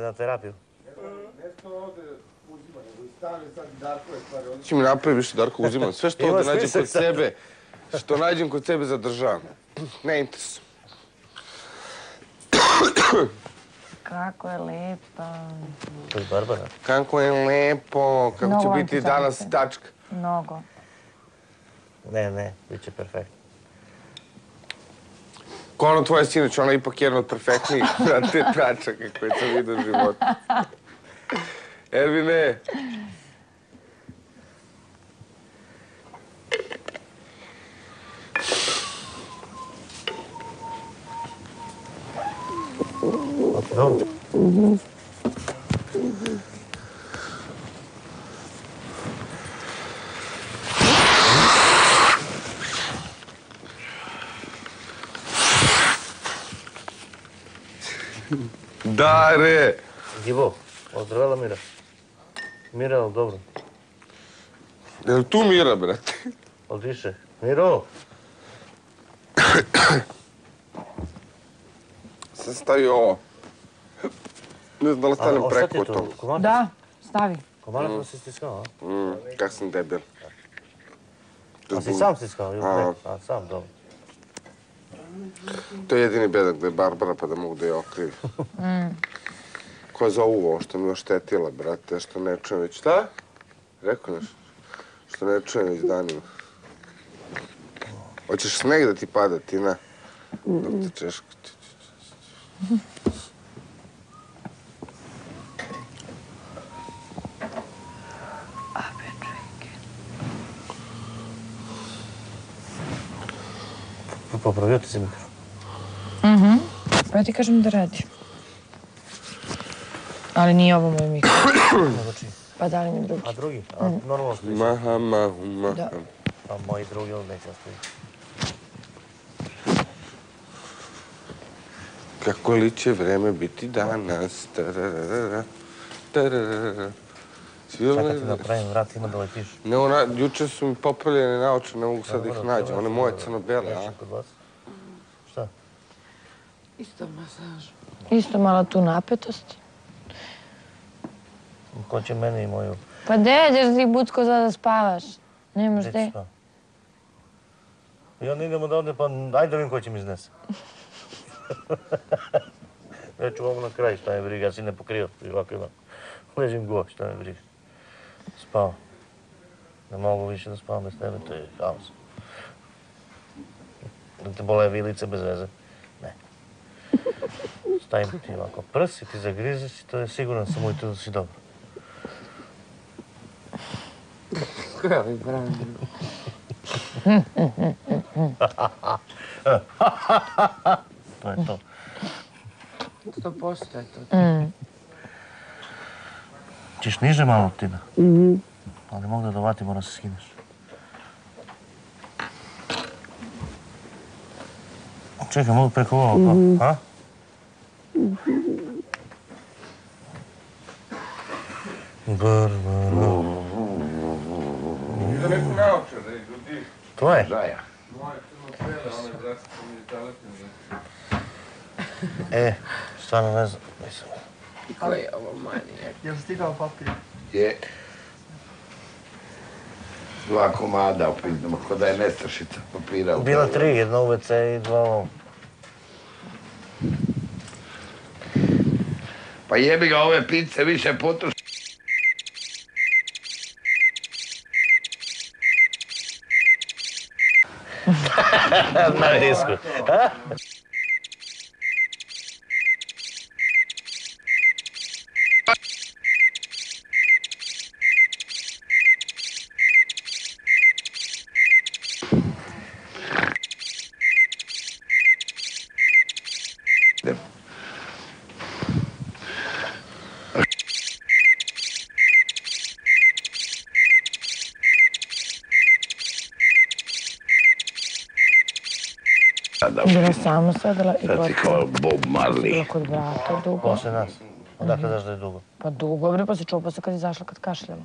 na terapiju. Nešto ovde uzima, nego i stane sad Darkove stvari. Ti mi napravi više Darko uzimam. Sve što ovde nađem kod sebe, što nađem kod sebe zadržavam. Ne interesujem. Kako je lepa. To je Barbara. Kako je lepo, kako će biti danas tačka. Mnogo. Ne, bit će perfektno. Ko ono tvoje sinoć, ona je ipak jedna od perfektnijih, brate, tačaka koje sam vidio u životu. Ervine! Dobro. Dare! Gibo, ozdravela Mira. Mira, ali dobro. Je li tu Mira, brate? Ali više. Miro! Sad stavi ovo. Ne znam da li stavim preko to. Da, stavi. Komarac da si stiskao, a? Kak sam debil. A si sam stiskao? A sam, dobro. To je jedini bedak da je Barbara pa da mogu da je okrivim. Ko je za ovo što mi je oštetila, brate, što ne čujem već. Šta? Rekao nešto. Što ne čujem već danima. Hoćeš sneg da ti pada, Tina? Dok te češko. Popravio ti si mikro. Pa ja ti kažem da radi. Ali nije ovo moj mikro. Pa da li mi drugi? A drugi? A normalno stojiš? Maha, mahu, maha. Da. A moji drugi, ali neće stoji. Kako li će vreme biti danas? Tararara, tararara. Čekaj ti napravim vrat, ima da letiš. Ne, juče su mi popravljene naoče, ne mogu sad da ih nađem. One moje crno-bele, a? Šta? Isto masaž. Isto malo tu napetost. Ko će mene i moju? Pa ćeš ti bucko da spavaš. Nemaš gde. I onda idemo da ovde, pa ajde da vidim ko će mi iznese. Ja ću ovo na kraj, šta me briga, ja si ne pokrio, ovako imam. Ležim go, šta me briga. Spavam. Ne mogu više da spavam bez tebe, to je haos. Da te bole vilice bez veze. Ne. Stavim ti ovako prsi, ti zagrizeš i to je siguran sam ujutro da si dobro. Koja mi pravi? To je to. 100% je to. Ćeš niže malo, Tina? Ali mogu da dovati, moram se skineš. Čekaj, mogu preko ovo, a? Barbara. Za neku naočar, da ljudi. To je? Zaja. Moje crno-bele, one brate su mi telepine. Stvarno ne znam, nisam. Koji je ovo manijak? Jel stigao papir? Je. 2 komada opizno, ko da je nestašica papira. Bila 3, jedna u WC i 2 ovo. Pa jebi ga, ove pice više potroši. Na risku. Bila sama sedela i Sad si kao Bob Marley. bila kod brata dugo. Posle nas. Odakle znaš da je dugo? Pa dugo, bre, pa si čuo posle kad je izašla kad kašljala.